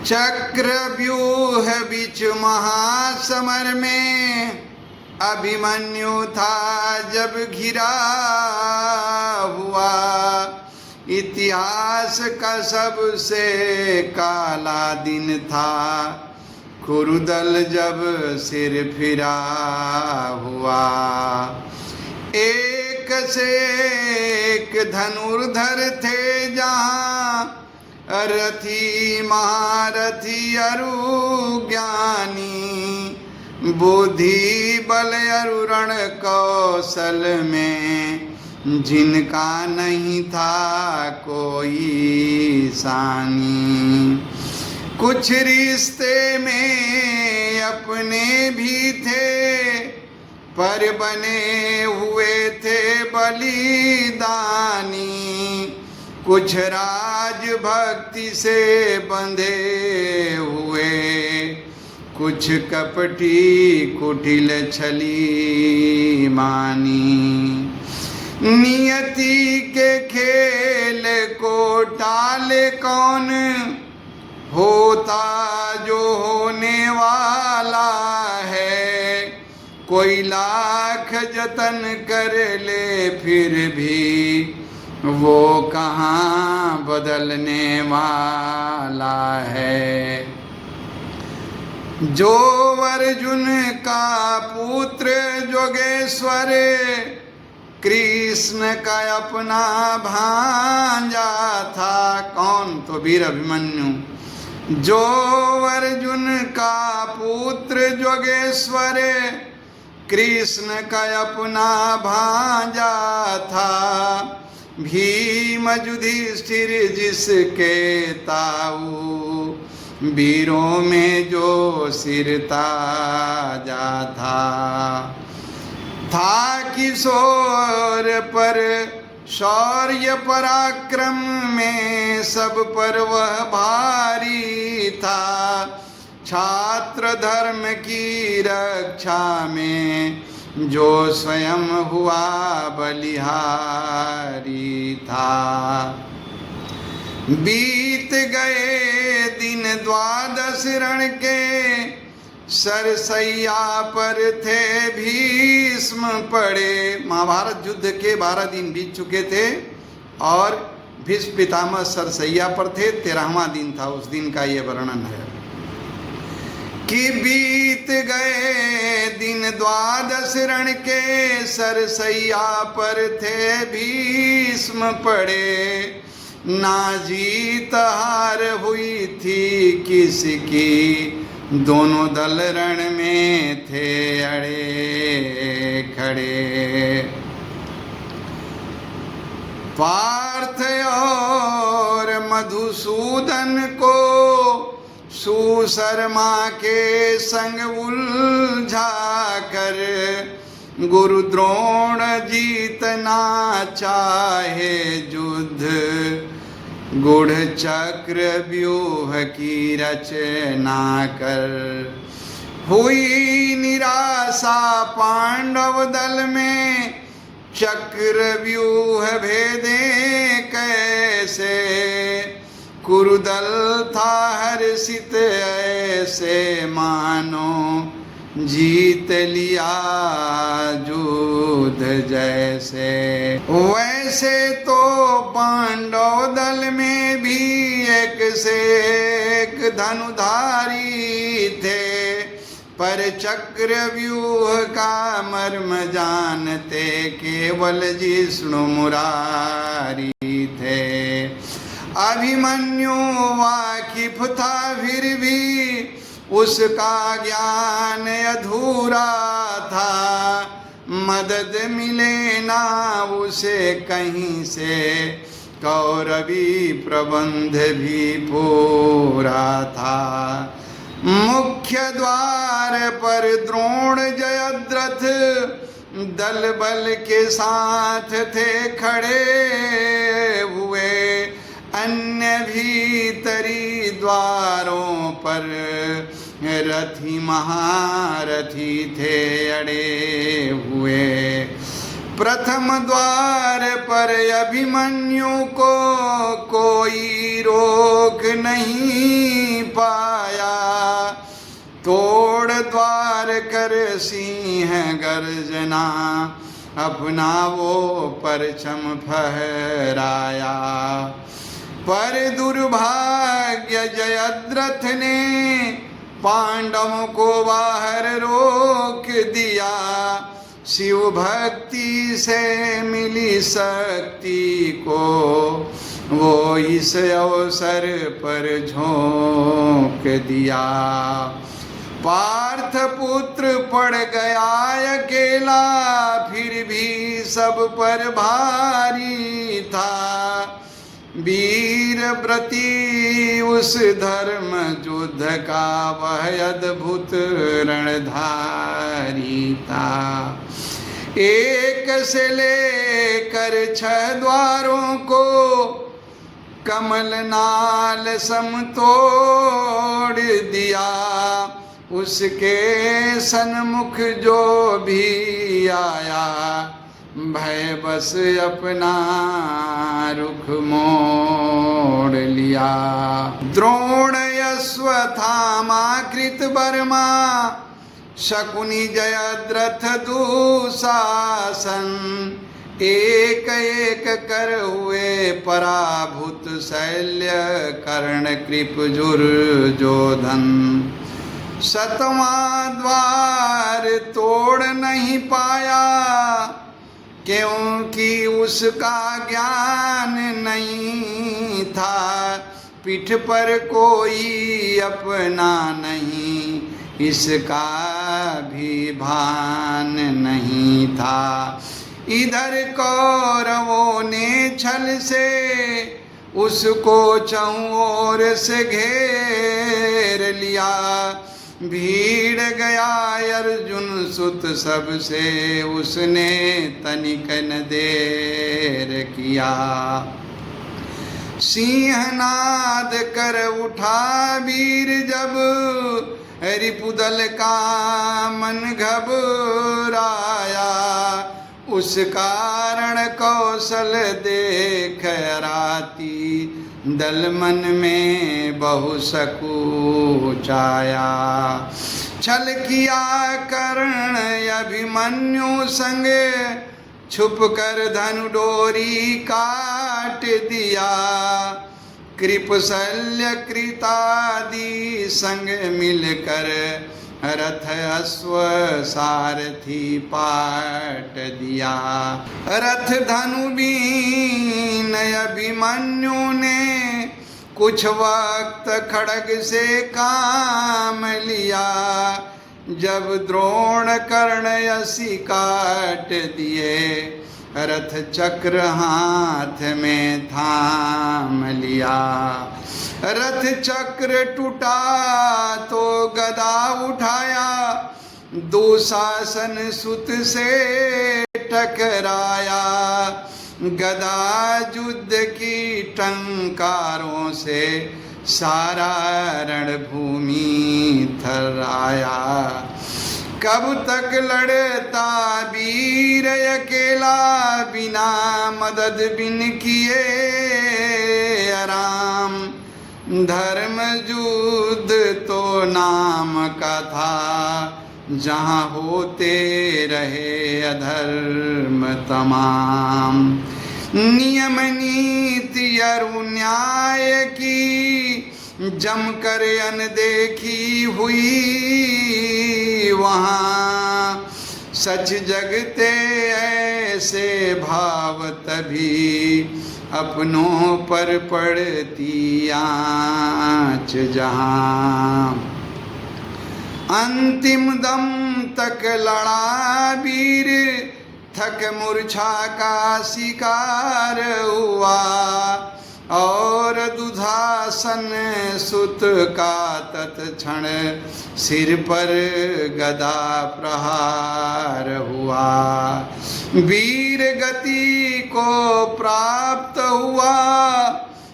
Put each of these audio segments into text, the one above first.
चक्रव्यूह बीच महासमर में अभिमन्यु था जब घिरा हुआ। इतिहास का सबसे काला दिन था कुरुदल जब सिर फिरा हुआ। एक से एक धनुर्धर थे जहाँ रथी महारथी अरु ज्ञानी। बुद्धि बल अरु रण कौशल में जिनका नहीं था कोई सानी। कुछ रिश्ते में अपने भी थे पर बने हुए थे बलिदानी। कुछ राज भक्ति से बंधे हुए, कुछ कपटी कुटिल छली मानी। नियति के खेल को टाले कौन, होता जो होने वाला है। कोई लाख जतन कर ले फिर भी वो कहाँ बदलने वाला है। जो अर्जुन का पुत्र जोगेश्वर कृष्ण का अपना भांजा था। कौन? तो वीर अभिमन्यु। जो अर्जुन का पुत्र जोगेश्वर कृष्ण का अपना भांजा था। भीम युधिष्ठिर जिसके ताऊ, वीरों में जो सिर ताजा था किशोर पर शौर्य पराक्रम में सब पर वह भारी था। छात्र धर्म की रक्षा में जो स्वयं हुआ बलिहारी था। बीत गए दिन द्वादश रण के, सरसैया पर थे भीष्म पड़े। महाभारत युद्ध के 12 दिन बीत चुके थे और भीष्म पितामह सरसैया पर थे। 13वां दिन था, उस दिन का ये वर्णन है कि बीत गए दिन द्वादश रण के, सरसैया पर थे भीष्म पड़े। ना जीत हार हुई थी किसकी, दोनों दल रण में थे अड़े खड़े। पार्थ और मधुसूदन को सुशर्मा के संग उलझा कर, गुरु द्रोण जीतना चाहे युद्ध, गुढ़ चक्र व्यूह की रचना कर। हुई निराशा पांडव दल में, चक्र व्यूह भेदे कैसे। कुरुदल था हर्षित ऐसे मानो, जीत लिया युद्ध जैसे। वैसे तो पांडव दल में भी एक से एक धनुधारी थे, पर चक्र व्यूह का मर्म जानते केवल जिष्णु मुरारी थे। अभिमन्यु वाकिफ था फिर भी उसका ज्ञान अधूरा था। मदद मिले ना उसे कहीं से, कौरवी प्रबंध भी पूरा था। मुख्य द्वार पर द्रोण जयद्रथ दल बल के साथ थे खड़े हुए। अन्य भीतरी द्वारों पर रथी महारथी थे अड़े हुए। प्रथम द्वार पर अभिमन्यु को कोई रोक नहीं पाया, तोड़ द्वार कर सिंह गर्जना अपना वो परचम फहराया। पर दुर्भाग्य जयद्रथ ने पांडवों को बाहर रोक दिया, शिव भक्ति से मिली शक्ति को वो इस अवसर पर झोंक दिया। पार्थ पुत्र पड़ गया अकेला, फिर भी सब पर भारी था। वीर व्रती उस धर्म युद्ध का वह अद्भुत रणधारी था। एक से लेकर 6 द्वारों को कमल नाल समतोड़ दिया, उसके सन्मुख जो भी आया भय बस अपना रुख मोड़ लिया। द्रोण अश्वत्थामा कृतवर्मा शकुनी जयद्रथ दुशासन, एक एक कर हुए पराभूत शैल्य कर्ण कृप दुर्योधन। 7वां द्वार तोड़ नहीं पाया, क्योंकि उसका ज्ञान नहीं था। पीठ पर कोई अपना नहीं, इसका भी भान नहीं था। इधर कौरवों ने छल से उसको चौं ओर से घेर लिया। भीड़ गया अर्जुन सुत सबसे, उसने तनिक न देर किया। सिंहनाद कर उठा वीर जब, रिपुदल का मन घबराया। उस कारण कौशल देख राती, दल मन में बहु सकुचाया। छल किया कर्ण अभिमन्यु संग, छुप कर धनु डोरी काट दिया। कृपशल्य कृतादि संग मिलकर, रथ अश्व सारथी पाट दिया। रथ धनु बीन अभिमन्यु ने, कुछ वक्त खड़ग से काम लिया। जब द्रोण कर्ण यसी काट दिए, रथ चक्र हाथ में थाम लिया। रथ चक्र टूटा तो गदा उठाया, दुशासन सुत से टकराया। गदा युद्ध की टंकारों से सारा रणभूमि थर्राया। कब तक लड़ता वीर अकेला, बिना मदद बिन किए आराम। धर्म युद्ध तो नाम का था, जहाँ होते रहे अधर्म तमाम। नियम नीति अरु न्याय की, जम कर अनदेखी हुई वहाँ। सच जगते ऐसे भाव तभी, अपनों पर पड़ती आँच जहाँ। अंतिम दम तक लड़ा वीर, थक मूर्छा का शिकार हुआ। और दुधासन सुत का तत्क्षण, सिर पर गदा प्रहार हुआ। वीर गति को प्राप्त हुआ,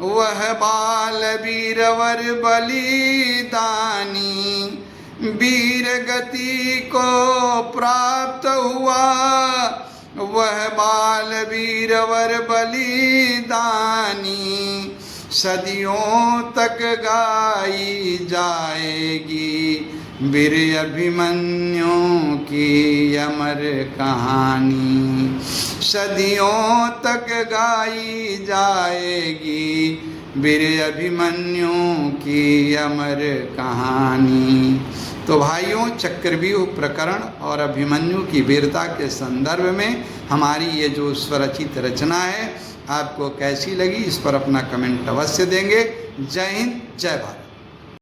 वह बाल वीरवर बलिदानी। वीर गति को प्राप्त हुआ, वह बाल वीरवर बलिदानी सदियों तक गाई जाएगी, वीर अभिमन्यु की अमर कहानी। सदियों तक गाई जाएगी, वीर अभिमन्यु की अमर कहानी। तो भाइयों, चक्रव्यूह प्रकरण और अभिमन्यु की वीरता के संदर्भ में हमारी ये जो स्वरचित रचना है आपको कैसी लगी, इस पर अपना कमेंट अवश्य देंगे। जय हिंद, जय भारत।